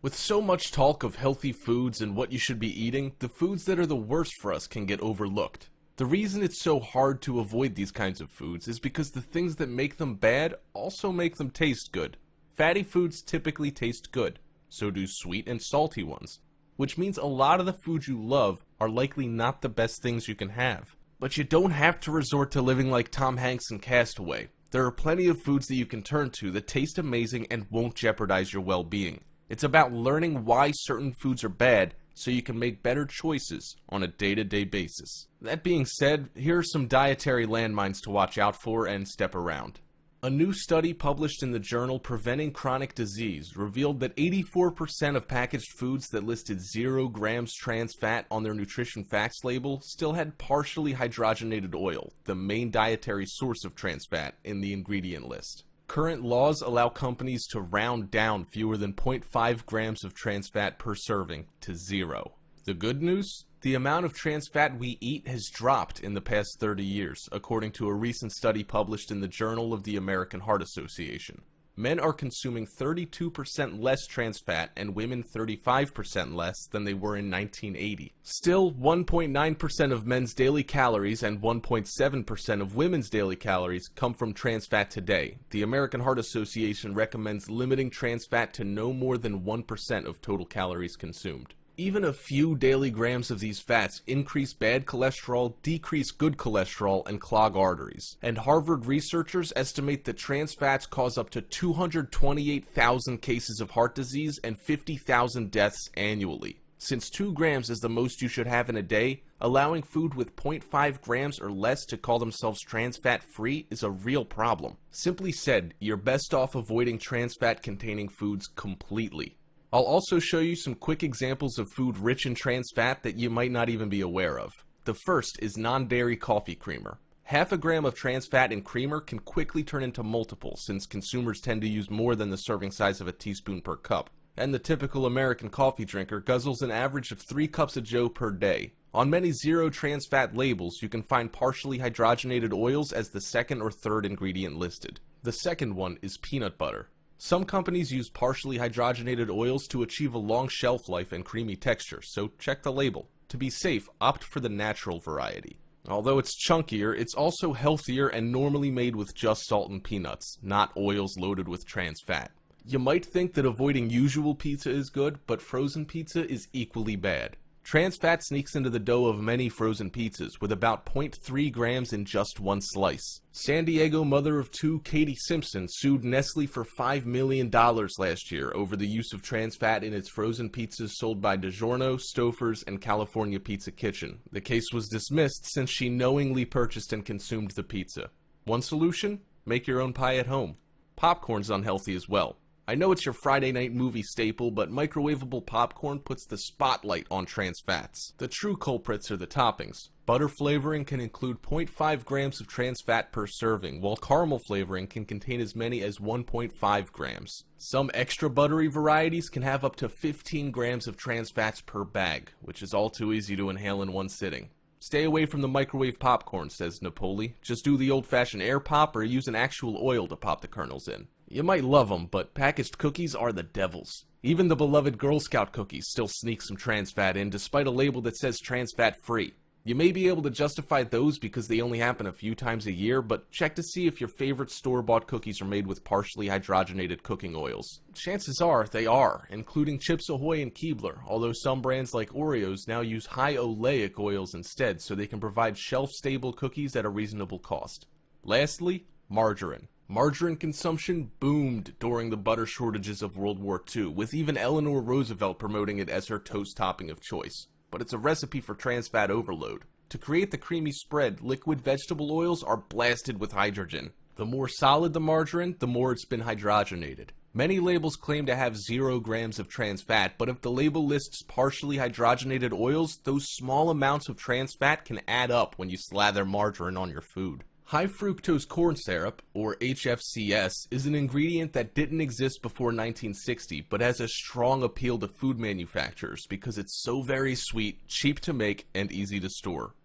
With so much talk of healthy foods and what you should be eating, the foods that are the worst for us can get overlooked. The reason it's so hard to avoid these kinds of foods is because the things that make them bad also make them taste good. Fatty foods typically taste good, so do sweet and salty ones, which means a lot of the foods you love are likely not the best things you can have. But you don't have to resort to living like Tom Hanks in Castaway. There are plenty of foods that you can turn to that taste amazing and won't jeopardize your well-being. It's about learning why certain foods are bad so you can make better choices on a day-to-day basis. That being said, here are some dietary landmines to watch out for and step around. A new study published in the journal Preventing Chronic Disease revealed that 84% of packaged foods that listed 0 grams trans fat on their nutrition facts label still had partially hydrogenated oil, the main dietary source of trans fat, in the ingredient list. Current laws allow companies to round down fewer than 0.5 grams of trans fat per serving to 0. The good news? The amount of trans fat we eat has dropped in the past 30 years, according to a recent study published in the Journal of the American Heart Association. Men are consuming 32% less trans fat and women 35% less than they were in 1980. Still, 1.9% of men's daily calories and 1.7% of women's daily calories come from trans fat today. The American Heart Association recommends limiting trans fat to no more than 1% of total calories consumed. Even a few daily grams of these fats increase bad cholesterol, decrease good cholesterol, and clog arteries. And Harvard researchers estimate that trans fats cause up to 228,000 cases of heart disease and 50,000 deaths annually. Since 2 grams is the most you should have in a day, allowing food with 0.5 grams or less to call themselves trans fat free is a real problem. Simply said, you're best off avoiding trans fat containing foods completely. I'll also show you some quick examples of food rich in trans fat that you might not even be aware of. The first is non-dairy coffee creamer. Half a gram of trans fat in creamer can quickly turn into multiple, since consumers tend to use more than the serving size of a teaspoon per cup. And the typical American coffee drinker guzzles an average of 3 cups of joe per day. On many zero trans fat labels, you can find partially hydrogenated oils as the second or third ingredient listed. The second one is peanut butter. Some companies use partially hydrogenated oils to achieve a long shelf life and creamy texture, so check the label. To be safe, opt for the natural variety. Although it's chunkier, it's also healthier and normally made with just salt and peanuts, not oils loaded with trans fat. You might think that avoiding usual pizza is good, but frozen pizza is equally bad. Trans fat sneaks into the dough of many frozen pizzas, with about 0.3 grams in just one slice. San Diego mother of 2 Katie Simpson sued Nestle for $5 million last year over the use of trans fat in its frozen pizzas sold by DiGiorno, Stouffer's, and California Pizza Kitchen. The case was dismissed since she knowingly purchased and consumed the pizza. One solution? Make your own pie at home. Popcorn's unhealthy as well. I know it's your Friday night movie staple, but microwavable popcorn puts the spotlight on trans fats. The true culprits are the toppings. Butter flavoring can include 0.5 grams of trans fat per serving, while caramel flavoring can contain as many as 1.5 grams. Some extra buttery varieties can have up to 15 grams of trans fats per bag, which is all too easy to inhale in one sitting. Stay away from the microwave popcorn, says Napoli. Just do the old-fashioned air pop or use an actual oil to pop the kernels in. You might love them, but packaged cookies are the devils. Even the beloved Girl Scout cookies still sneak some trans fat in, despite a label that says trans fat free. You may be able to justify those because they only happen a few times a year, but check to see if your favorite store-bought cookies are made with partially hydrogenated cooking oils. Chances are they are, including Chips Ahoy and Keebler, although some brands like Oreos now use high oleic oils instead so they can provide shelf-stable cookies at a reasonable cost. Lastly, margarine. Margarine consumption boomed during the butter shortages of World War II, with even Eleanor Roosevelt promoting it as her toast topping of choice. But it's a recipe for trans fat overload. To create the creamy spread, liquid vegetable oils are blasted with hydrogen. The more solid the margarine, the more it's been hydrogenated. Many labels claim to have 0 grams of trans fat, but if the label lists partially hydrogenated oils, those small amounts of trans fat can add up when you slather margarine on your food. High fructose corn syrup, or HFCS, is an ingredient that didn't exist before 1960, but has a strong appeal to food manufacturers because it's so very sweet, cheap to make, and easy to store.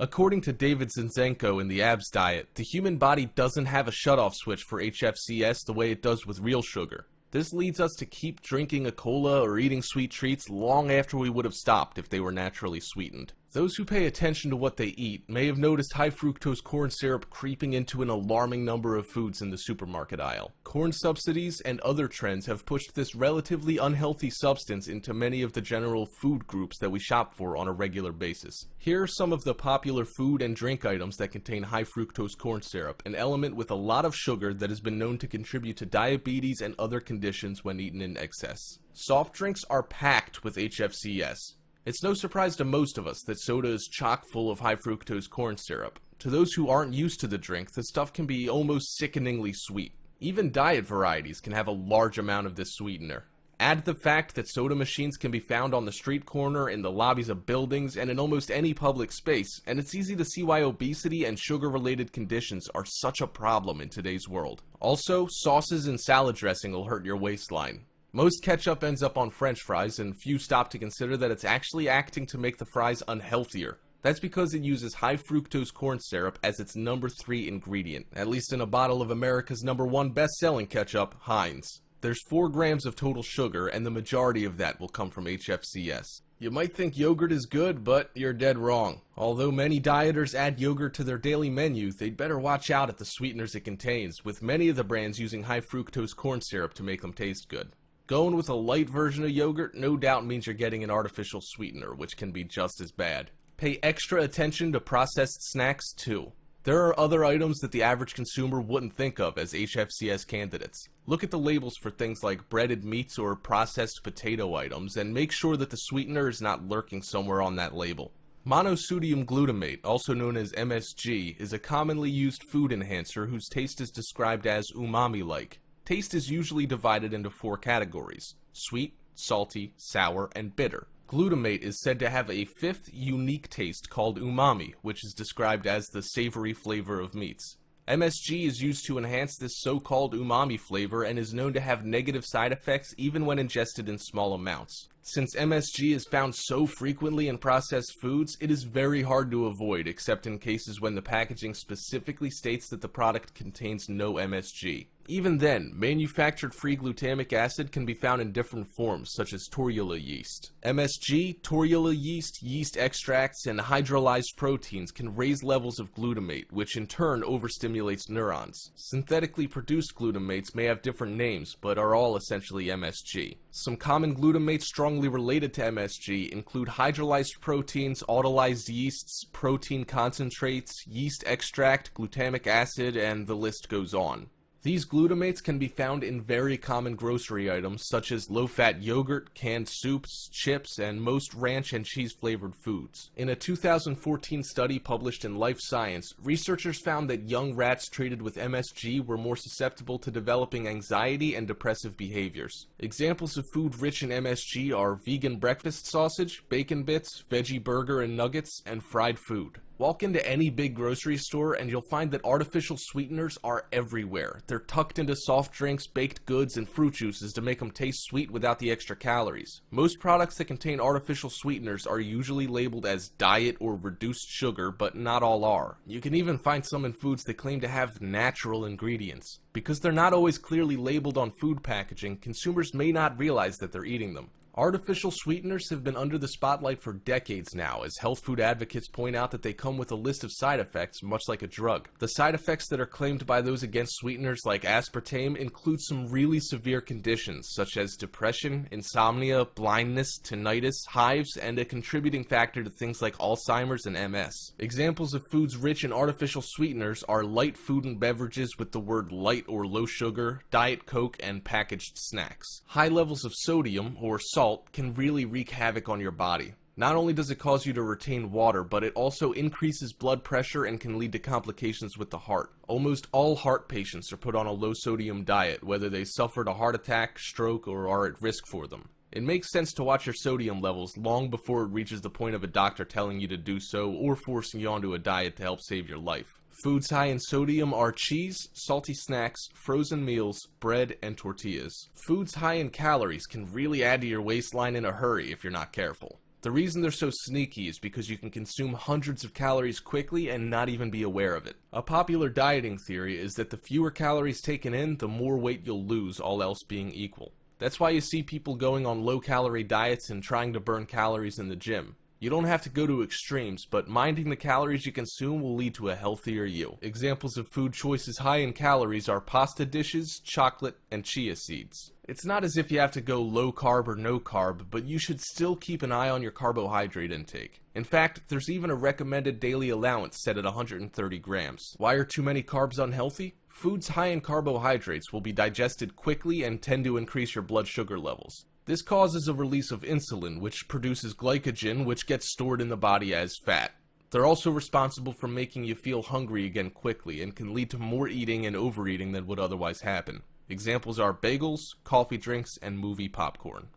According to David Zinczenko in the ABS diet, the human body doesn't have a shutoff switch for HFCS the way it does with real sugar. This leads us to keep drinking a cola or eating sweet treats long after we would have stopped if they were naturally sweetened. Those who pay attention to what they eat may have noticed high fructose corn syrup creeping into an alarming number of foods in the supermarket aisle. Corn subsidies and other trends have pushed this relatively unhealthy substance into many of the general food groups that we shop for on a regular basis. Here are some of the popular food and drink items that contain high fructose corn syrup, an element with a lot of sugar that has been known to contribute to diabetes and other conditions when eaten in excess. Soft drinks are packed with HFCS. It's no surprise to most of us that soda is chock full of high fructose corn syrup. To those who aren't used to the drink, the stuff can be almost sickeningly sweet. Even diet varieties can have a large amount of this sweetener. Add the fact that soda machines can be found on the street corner, in the lobbies of buildings, and in almost any public space, and it's easy to see why obesity and sugar-related conditions are such a problem in today's world. Also, sauces and salad dressing will hurt your waistline. Most ketchup ends up on French fries, and few stop to consider that it's actually acting to make the fries unhealthier. That's because it uses high fructose corn syrup as its number 3 ingredient, at least in a bottle of America's number 1 best-selling ketchup, Heinz. There's 4 grams of total sugar, and the majority of that will come from HFCS. You might think yogurt is good, but you're dead wrong. Although many dieters add yogurt to their daily menu, they'd better watch out at the sweeteners it contains, with many of the brands using high fructose corn syrup to make them taste good. Going with a light version of yogurt no doubt means you're getting an artificial sweetener, which can be just as bad. Pay extra attention to processed snacks too. There are other items that the average consumer wouldn't think of as HFCS candidates. Look at the labels for things like breaded meats or processed potato items, and make sure that the sweetener is not lurking somewhere on that label. Monosodium glutamate, also known as MSG, is a commonly used food enhancer whose taste is described as umami-like. Taste is usually divided into 4 categories: sweet, salty, sour, and bitter. Glutamate is said to have a 5th unique taste called umami, which is described as the savory flavor of meats. MSG is used to enhance this so-called umami flavor and is known to have negative side effects even when ingested in small amounts. Since MSG is found so frequently in processed foods, it is very hard to avoid, except in cases when the packaging specifically states that the product contains no MSG. Even then, manufactured free glutamic acid can be found in different forms, such as torula yeast. MSG, torula yeast, yeast extracts, and hydrolyzed proteins can raise levels of glutamate, which in turn overstimulates neurons. Synthetically produced glutamates may have different names, but are all essentially MSG. Some common glutamates strongly related to MSG include hydrolyzed proteins, autolyzed yeasts, protein concentrates, yeast extract, glutamic acid, and the list goes on. These glutamates can be found in very common grocery items such as low-fat yogurt, canned soups, chips, and most ranch and cheese-flavored foods. In a 2014 study published in Life Science, researchers found that young rats treated with MSG were more susceptible to developing anxiety and depressive behaviors. Examples of food rich in MSG are vegan breakfast sausage, bacon bits, veggie burger and nuggets, and fried food. Walk into any big grocery store and you'll find that artificial sweeteners are everywhere. They're tucked into soft drinks, baked goods, and fruit juices to make them taste sweet without the extra calories. Most products that contain artificial sweeteners are usually labeled as diet or reduced sugar, but not all are. You can even find some in foods that claim to have natural ingredients. Because they're not always clearly labeled on food packaging, consumers may not realize that they're eating them. Artificial sweeteners have been under the spotlight for decades now, as health food advocates point out that they come with a list of side effects, much like a drug. The side effects that are claimed by those against sweeteners like aspartame include some really severe conditions, such as depression, insomnia, blindness, tinnitus, hives, and a contributing factor to things like Alzheimer's and MS. Examples of foods rich in artificial sweeteners are light food and beverages with the word light or low sugar, Diet Coke, and packaged snacks. High levels of sodium, or salt, can really wreak havoc on your body. Not only does it cause you to retain water, but it also increases blood pressure and can lead to complications with the heart. Almost all heart patients are put on a low-sodium diet, whether they suffered a heart attack, stroke, or are at risk for them. It makes sense to watch your sodium levels long before it reaches the point of a doctor telling you to do so or forcing you onto a diet to help save your life. Foods high in sodium are cheese, salty snacks, frozen meals, bread, and tortillas. Foods high in calories can really add to your waistline in a hurry if you're not careful. The reason they're so sneaky is because you can consume hundreds of calories quickly and not even be aware of it. A popular dieting theory is that the fewer calories taken in, the more weight you'll lose, all else being equal. That's why you see people going on low-calorie diets and trying to burn calories in the gym. You don't have to go to extremes, but minding the calories you consume will lead to a healthier you. Examples of food choices high in calories are pasta dishes, chocolate, and chia seeds. It's not as if you have to go low carb or no carb, but you should still keep an eye on your carbohydrate intake. In fact, there's even a recommended daily allowance set at 130 grams. Why are too many carbs unhealthy? Foods high in carbohydrates will be digested quickly and tend to increase your blood sugar levels. This causes a release of insulin, which produces glycogen, which gets stored in the body as fat. They're also responsible for making you feel hungry again quickly and can lead to more eating and overeating than would otherwise happen. Examples are bagels, coffee drinks, and movie popcorn.